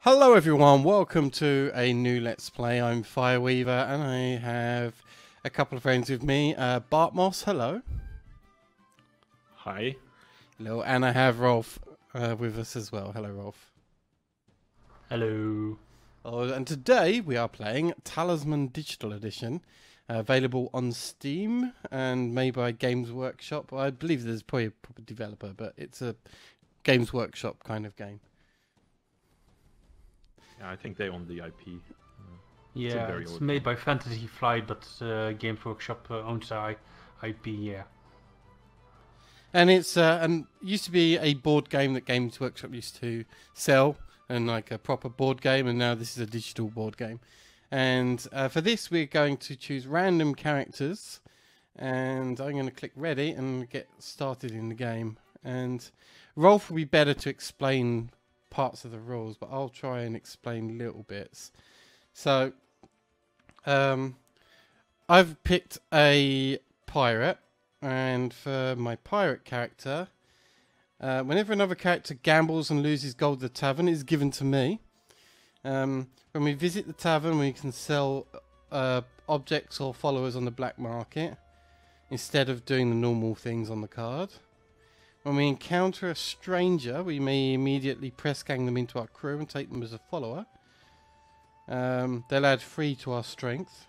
Hello everyone, welcome to a new Let's Play. I'm Fireweaver and I have a couple of friends with me. Bartmoss, hello. Hi. Hello, and I have Rolf with us as well. Hello Rolf. Hello. Oh, and today we are playing Talisman Digital Edition, available on Steam and made by Games Workshop. I believe there's probably a proper developer, but it's a Games Workshop kind of game. Yeah, I think they own the IP. Yeah, it's made by Fantasy Flight, but Games Workshop owns the IP. Yeah. And it's and used to be a board game that Games Workshop used to sell, and like a proper board game, and now this is a digital board game. And for this, we're going to choose random characters, and I'm going to click ready and get started in the game. And Rolf will be better to explain parts of the rules, but I'll try and explain little bits. So, I've picked a pirate, and for my pirate character, whenever another character gambles and loses gold at the tavern, it is given to me. When we visit the tavern, we can sell objects or followers on the black market instead of doing the normal things on the card. When we encounter a stranger, we may immediately press gang them into our crew and take them as a follower. They'll add 3 to our strength.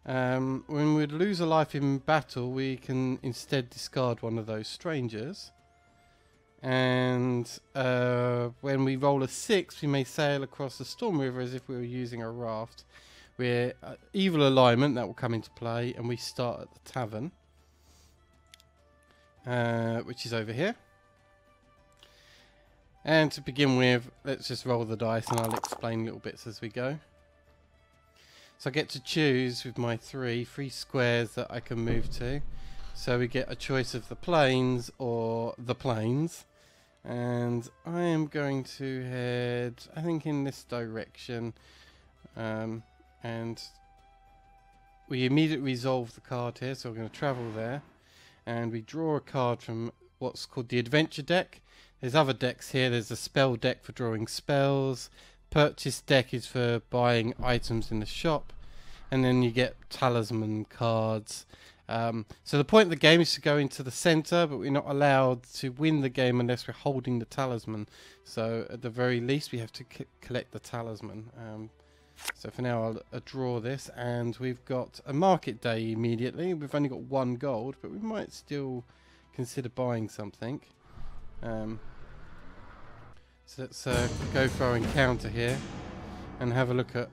When we lose a life in battle, we can instead discard one of those strangers. And when we roll a 6, we may sail across the Storm River as if we were using a raft. We're evil alignment, that will come into play, and we start at the tavern. Which is over here. And to begin with, let's just roll the dice and I'll explain little bits as we go. So I get to choose with my three squares that I can move to. So we get a choice of the plains or the plains. And I am going to head, I think, in this direction. And we immediately resolve the card here, so we're going to travel there. And we draw a card from what's called the adventure deck. There's other decks here. There's a spell deck for drawing spells. Purchase deck is for buying items in the shop. And then you get talisman cards. So the point of the game is to go into the center, but we're not allowed to win the game unless we're holding the talisman. So at the very least, we have to collect the talisman. So for now, I'll draw this, and we've got a market day immediately. We've only got 1 gold, but we might still consider buying something. So let's go for our encounter here and have a look at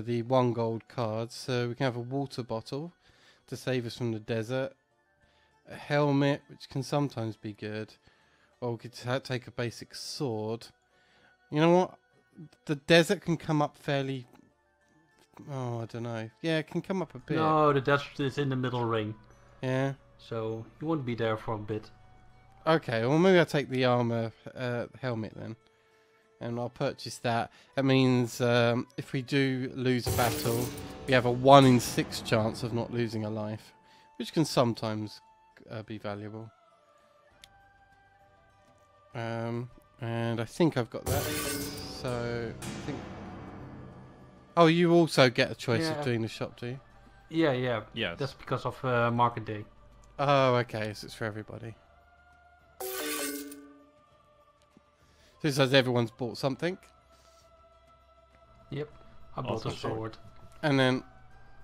the 1 gold cards. So we can have a water bottle to save us from the desert, a helmet, which can sometimes be good, or we could take a basic sword. You know what? The desert can come up fairly... Oh, I don't know. Yeah, it can come up a bit. No, the desert is in the middle ring. Yeah. So you won't be there for a bit. Okay, well maybe I'll take the armor helmet then. And I'll purchase that. That means if we do lose a battle, we have a 1 in 6 chance of not losing a life, which can sometimes be valuable. And I think I've got that. So I think... Oh, you also get a choice of doing the shop, do you? Yeah. Yes. That's because of market day. Oh, okay. So it's for everybody. So it says everyone's bought something. Yep. I bought a sword. And then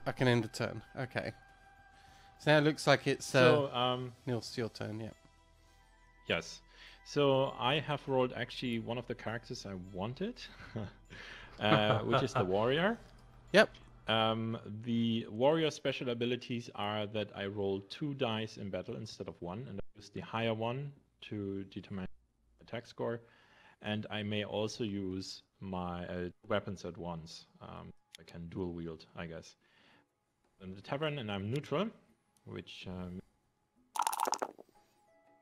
I can end the turn. Okay. So now it looks like it's Nils, your turn, yeah. Yes. So I have rolled actually one of the characters I wanted, which is the warrior. Yep. The warrior special abilities are that I roll 2 dice in battle instead of 1, and I use the higher one to determine attack score. And I may also use my weapons at once. I can dual wield, I guess. In the tavern, and I'm neutral, which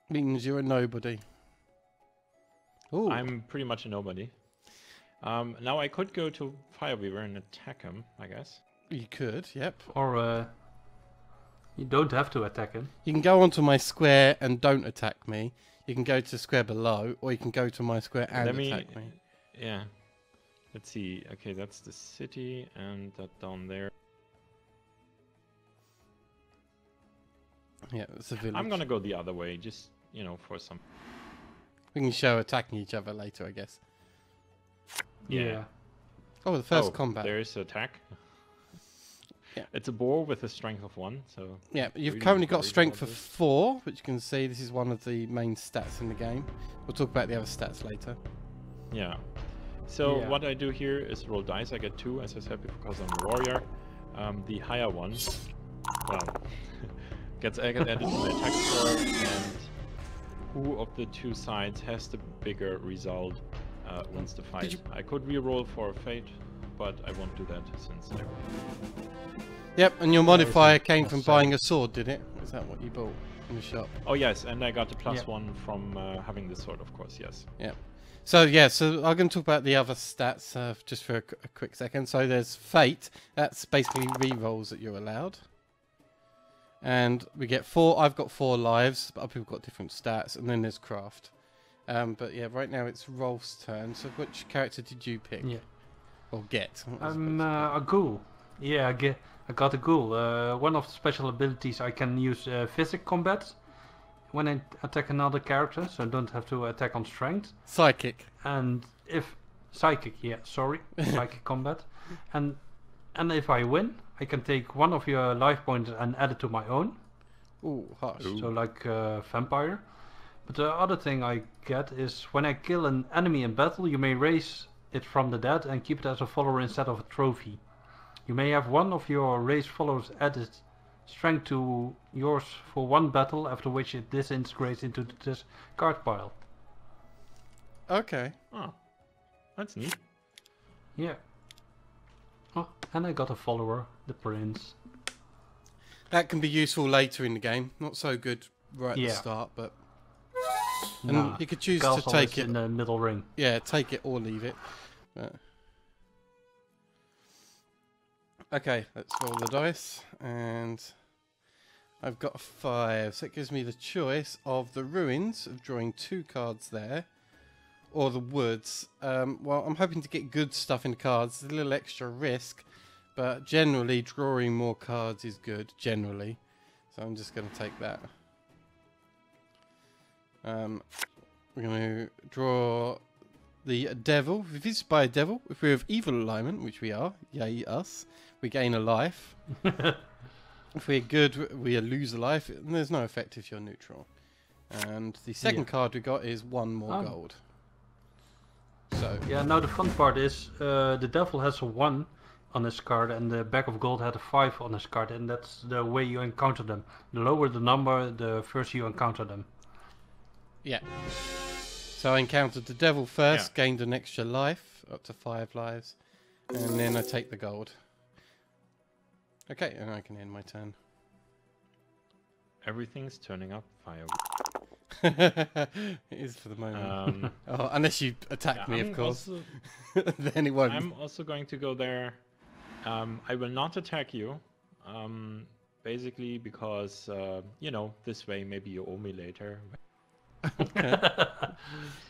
means you're a nobody. Ooh. I'm pretty much a nobody. Now I could go to Fireweaver and attack him, I guess. You could, yep. Or you don't have to attack him. You can go onto my square and don't attack me. You can go to the square below, or you can go to my square and attack me. Yeah. Let's see. Okay, that's the city, and that down there. Yeah, it's a village. I'm gonna go the other way, just for some. We can show attacking each other later, I guess. Yeah. Oh, the first combat. There's attack. Yeah. It's a boar with a strength of 1, so. Yeah, you've really currently got worried strength about of this. 4, which you can see this is one of the main stats in the game. We'll talk about the other stats later. Yeah. So Yeah. what I do here is roll dice. I get 2, as I said, because I'm a warrior. The higher one, well, gets added to my attack score, and who of the 2 sides has the bigger result wins the fight. I could re-roll for fate, but I won't do that since I. Yep, and your modifier came from necessary. buying a sword, did it? Is that what you bought in the shop? Oh yes, and I got a plus Yeah. 1 from having the sword, of course. Yes. Yep. So yeah, so I'm going to talk about the other stats just for a quick second. So there's fate. That's basically re-rolls that you're allowed. And we get 4. I've got 4 lives, but other people got different stats. And then there's craft. But yeah, right now it's Rolf's turn. So which character did you pick? Yeah. Or get? I'm a ghoul. Yeah, I got a ghoul. One of the special abilities I can use physic combat when I attack another character, so I don't have to attack on strength. Psychic. And if psychic, psychic combat, and if I win, I can take one of your life points and add it to my own. Ooh, harsh. Ooh. So like vampire. But the other thing I get is when I kill an enemy in battle, you may raise it from the dead and keep it as a follower instead of a trophy. You may have one of your raised followers added strength to yours for 1 battle, after which it disintegrates into this card pile. Okay. Oh, that's neat. Yeah. Oh, and I got a follower, the prince. That can be useful later in the game. Not so good right at the Yeah. start, but... And Nah, you could choose to Castle take is it. in the middle ring. Yeah, take it or leave it. But... Okay, let's roll the dice. And I've got a 5. So it gives me the choice of the ruins, of drawing 2 cards there, or the woods. Well, I'm hoping to get good stuff in the cards. There's a little extra risk, but generally drawing more cards is good, generally. So I'm just going to take that. We're going to draw the devil. If it's by a devil, if we're of evil alignment, which we are, yay us, we gain a life. If we're good, we lose a life, and there's no effect if you're neutral. And the second card we got is 1 more gold. So Yeah, now the fun part is the devil has a 1 on his card, and the bag of gold had a 5 on his card, and that's the way you encounter them. The lower the number, the first you encounter them. yeah. So I encountered the devil first, gained an extra life, up to 5 lives, and then I take the gold. Okay, and I can end my turn. Everything's turning up fire. It is for the moment. Unless you attack me, of course. Then it won't. I'm also going to go there. I will not attack you. Basically because, this way maybe you owe me later.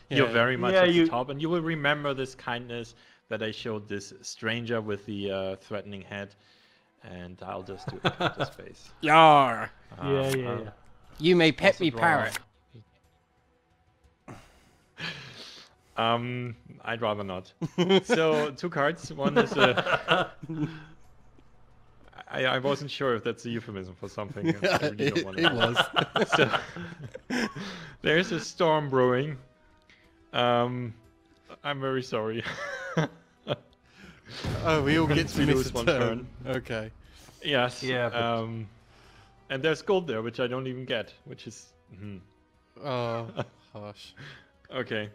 You're very much at the top, and you will remember this kindness that I showed this stranger with the threatening head. And I'll just do a counter space. Yar! Yeah. You may pet Also me, draw- parrot. I'd rather not. So 2 cards. One is a. I wasn't sure if that's a euphemism for something. I really don't want to. It was. So there's a storm brewing. I'm very sorry. Oh, we all get to We miss lose a one turn. Okay. Yes. Yeah, but- And there's gold there, which I don't even get, which is. Oh, harsh. Okay.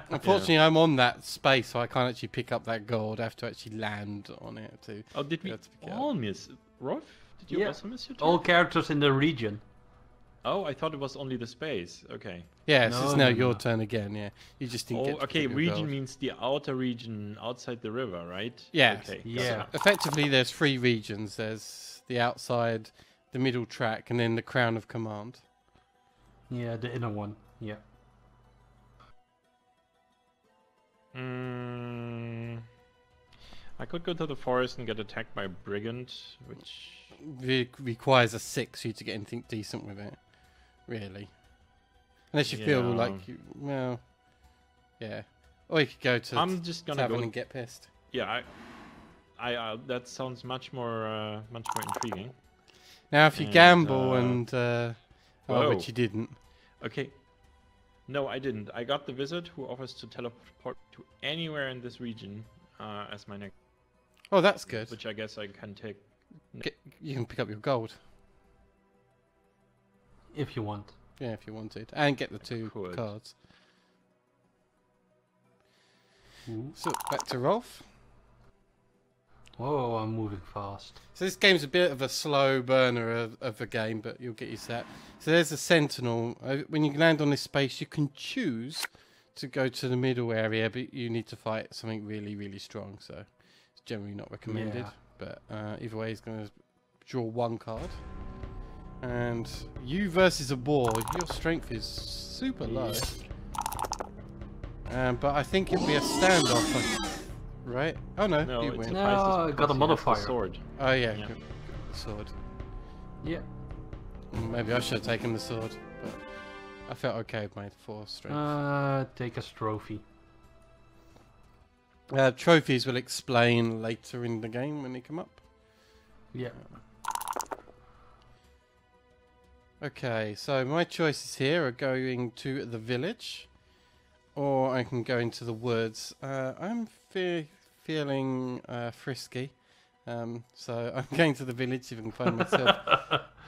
Unfortunately, I'm on that space, so I can't actually pick up that gold. I have to actually land on it too. Oh, did we That's okay. all miss? Rolf, did you Yeah. also miss your turn? All characters in the region. Oh, I thought it was only the space. Okay. Yes, No, it's now no, your no. turn again. Yeah, you just didn't get. Oh, to okay. pick your Region gold. means the outer region outside the river, right? Yes. Okay. Yeah. Effectively, there's 3 regions. There's the outside, the middle track, and then the crown of command. Yeah, the inner one. Yeah. I could go to the forest and get attacked by a brigand, which... requires a 6 for you to get anything decent with it, really. Unless you feel like, well, yeah. Or you could go to I'm just gonna tavern go and get pissed. Yeah, I that sounds much more intriguing. Now, if you gamble and, which you didn't. Okay. No, I didn't. I got the wizard who offers to teleport to anywhere in this region as my next. Oh, that's good. Which I guess I can take. You can pick up your gold. If you want. Yeah, if you wanted. And get the 2 cards. Ooh. So, back to Rolf. Whoa, I'm moving fast. So this game's a bit of a slow burner of a game, but you'll get used to that. So there's a sentinel. When you land on this space, you can choose to go to the middle area, but you need to fight something really, really strong. So it's generally not recommended. Yeah. But either way, he's going to draw 1 card. And you versus a boar, your strength is super low. But I think it'll be a standoff. Right? Oh no, you win. No, I got a modifier. Sword. Oh yeah, good. The sword. Yeah. Maybe I should have taken the sword, but I felt okay with my 4 strength. Take as trophy. Trophies will explain later in the game when they come up. Yeah. Okay, so my choices here are going to the village, or I can go into the woods. I'm feeling frisky, so I'm going to the village if I can find myself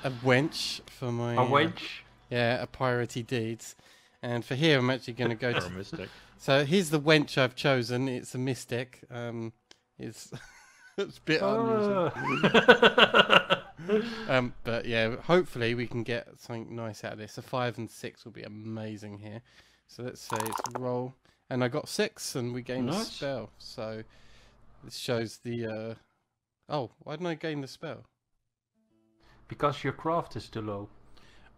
a wench for my... A wench? Yeah, a piratey deeds. And for here, I'm actually going to go to... a mystic. So here's the wench I've chosen. It's a mystic. It's it's a bit unusual. But yeah, hopefully we can get something nice out of this. A 5 and 6 will be amazing here. So let's say it's roll. And I got 6 and we gained a spell. So this shows the... Oh, why didn't I gain the spell? Because your craft is too low.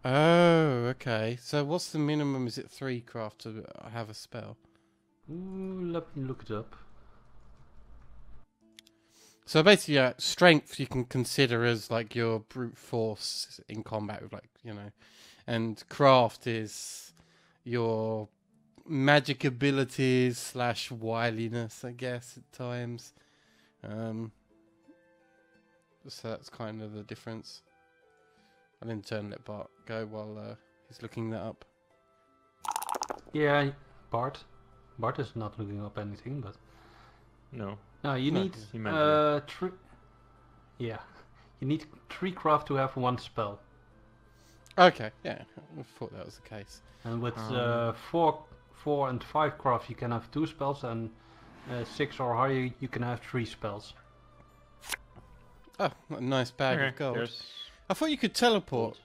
Oh, okay. So what's the minimum? Is it 3 craft to have a spell? Ooh, let me look it up. So basically, strength you can consider as like your brute force in combat with, like, you know, and craft is your magic abilities / wiliness, I guess, at times. So that's kind of the difference. I'll in turn let Bart go while he's looking that up. Yeah, Bart. Bart is not looking up anything, but... No. No, you need 3... Yeah. You need 3 craft to have 1 spell. Okay, yeah. I thought that was the case. And with 4 and 5 craft you can have 2 spells, and 6 or higher you can have 3 spells. Oh, what a nice bag of gold. I thought you could teleport.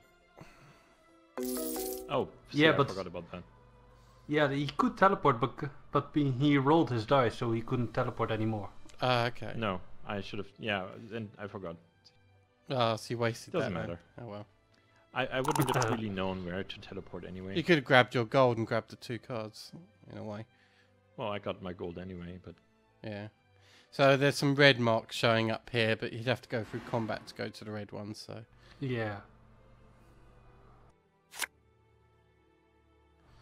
Oh, yeah, I but forgot about that. Yeah, he could teleport, but he rolled his dice, so he couldn't teleport anymore. Okay. No, I should have. Yeah, and I forgot. Oh, so you wasted Doesn't that. matter. Oh well. I wouldn't have really known where to teleport anyway. You could have grabbed your gold and grabbed the 2 cards, in a way. Well, I got my gold anyway, but... Yeah. So there's some red marks showing up here, but you'd have to go through combat to go to the red ones, so... Yeah.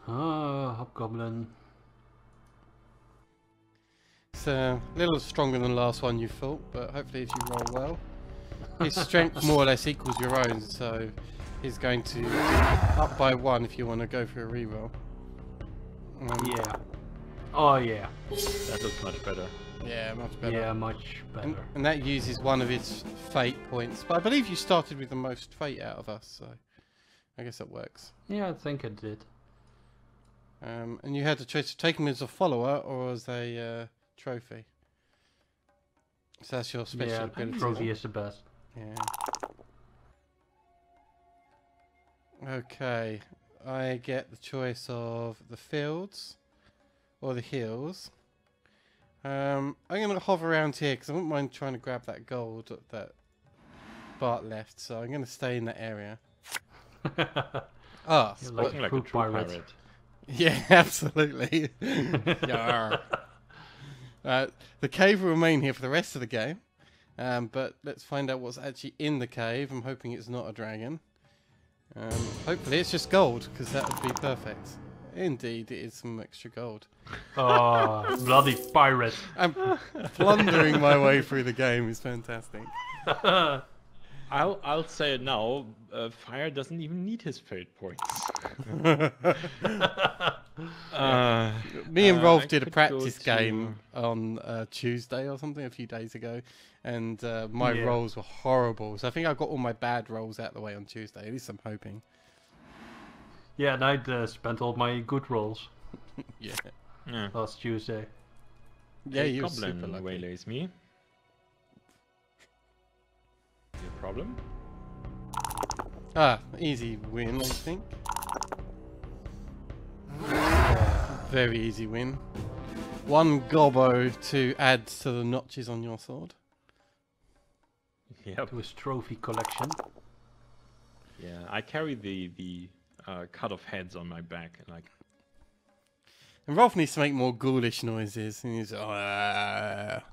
Ah, Hobgoblin. It's a little stronger than the last one you fought, but hopefully if you roll well. His strength more or less equals your own, so he's going to up by 1 if you want to go for a reroll. Yeah. Oh yeah. That looks much better. Yeah, much better. Yeah, much better. And that uses one of his fate points. But I believe you started with the most fate out of us, so I guess that works. Yeah, I think it did. And you had the choice of taking him as a follower or as a trophy. So that's your special ability. Trophy is the best. Yeah. Okay, I get the choice of the fields or the hills. I'm going to hover around here because I wouldn't mind trying to grab that gold that Bart left, so I'm going to stay in that area. Ah, You're looking like a true pirate. Yeah, absolutely. Yarr. The cave will remain here for the rest of the game. But let's find out what's actually in the cave. I'm hoping it's not a dragon. Hopefully it's just gold, because that would be perfect. Indeed, it is some extra gold. Oh, bloody pirate. I'm plundering my way through the game. It's fantastic. I'll say it now. Fire doesn't even need his fate points. Me and Rolf I did a could practice go game on Tuesday or something, a few days ago, and my Yeah. rolls were horrible. So I think I got all my bad rolls out of the way on Tuesday. At least I'm hoping. Yeah, and I spent all my good rolls Yeah. Yeah. last Tuesday. Yeah, A you were goblin super lucky. waylays me. No problem. Ah, easy win, I think. Very easy win. 1 gobbo to add to the notches on your sword. Yep. To his trophy collection. Yeah, I carry the cut off heads on my back, and like And Rolf needs to make more ghoulish noises. And he's kind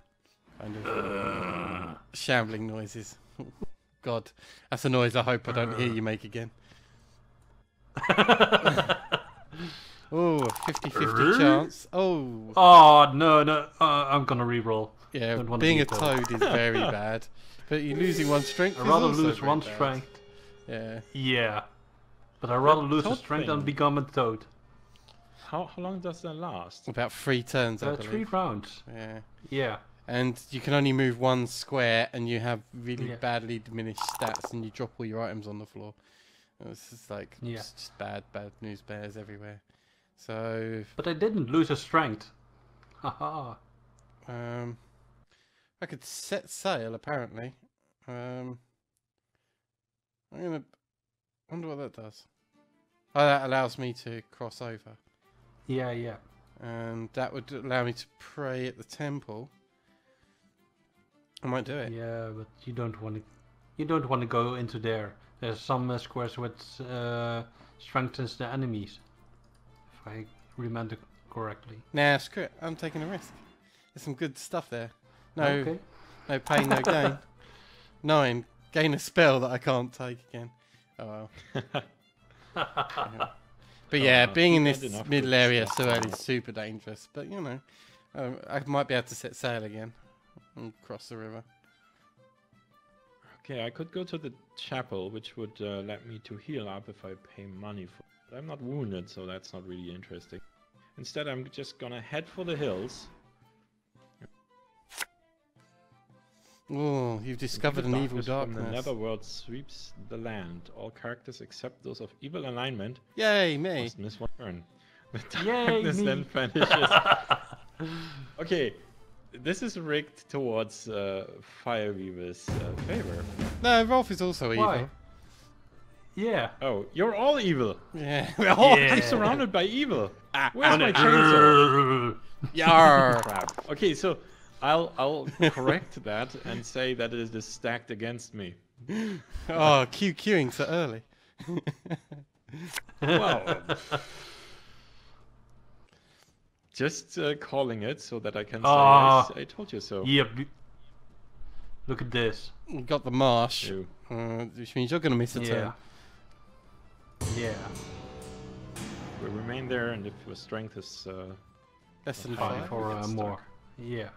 of shambling noises. God, that's a noise I hope I don't hear you make again. Oh, 50-50 chance. Oh, Oh, no. I'm gonna reroll. yeah, Don't wanna being be a a toad. toad is very bad. But you're losing 1 strength. I'd is rather also lose very 1 bad. strength. Yeah. Yeah. But I'd rather lose a toad strength than thing. become a toad. how long does that last? About 3 turns, I 3 believe. rounds. Yeah. Yeah. And you can only move 1 square, and you have really Yeah. badly diminished stats, and you drop all your items on the floor. It's just like Yeah. it's just bad news bears everywhere. So But I didn't lose a strength. Haha. I could set sail apparently. I'm gonna wonder what that does. Oh, that allows me to cross over, Yeah. and that would allow me to pray at the temple. I might do it. Yeah, but you don't want to. You don't want to go into there. There's some squares which strengthens the enemies. If I remember correctly. Nah, screw it. I'm taking a risk. There's some good stuff there. No, Okay. no pain, no gain. 9. Gain a spell that I can't take again. Oh well. Yeah. But yeah, being in you've this had enough middle good area stuff so now. early is super dangerous. But you know, I might be able to set sail again and cross the river. Okay, I could go to the chapel, which would let me to heal up if I pay money for it. I'm not wounded, so that's not really interesting. Instead, I'm just gonna head for the hills. Oh, you've discovered an evil From the darkness. netherworld sweeps the land. All characters except those of evil alignment Yay, me! must miss 1 turn. The Yay, darkness me. then vanishes. Okay, this is rigged towards Fireweaver's favor. No, Rolf is also evil. Why? Yeah. Oh, you're all evil. Yeah. I'm surrounded by evil. Where's my chainsaw? Yar. Crap. Okay, so I'll correct that and say that it is stacked against me. Oh, queuing so early. Well, just calling it so that I can say Ah. I told you so. Yeah. Look at this. You got the marsh, Ew. which means you're going to miss a Yeah. turn. Yeah. We remain there, and if your strength is Less than Fine, 5. For we get more. stuck. Yeah.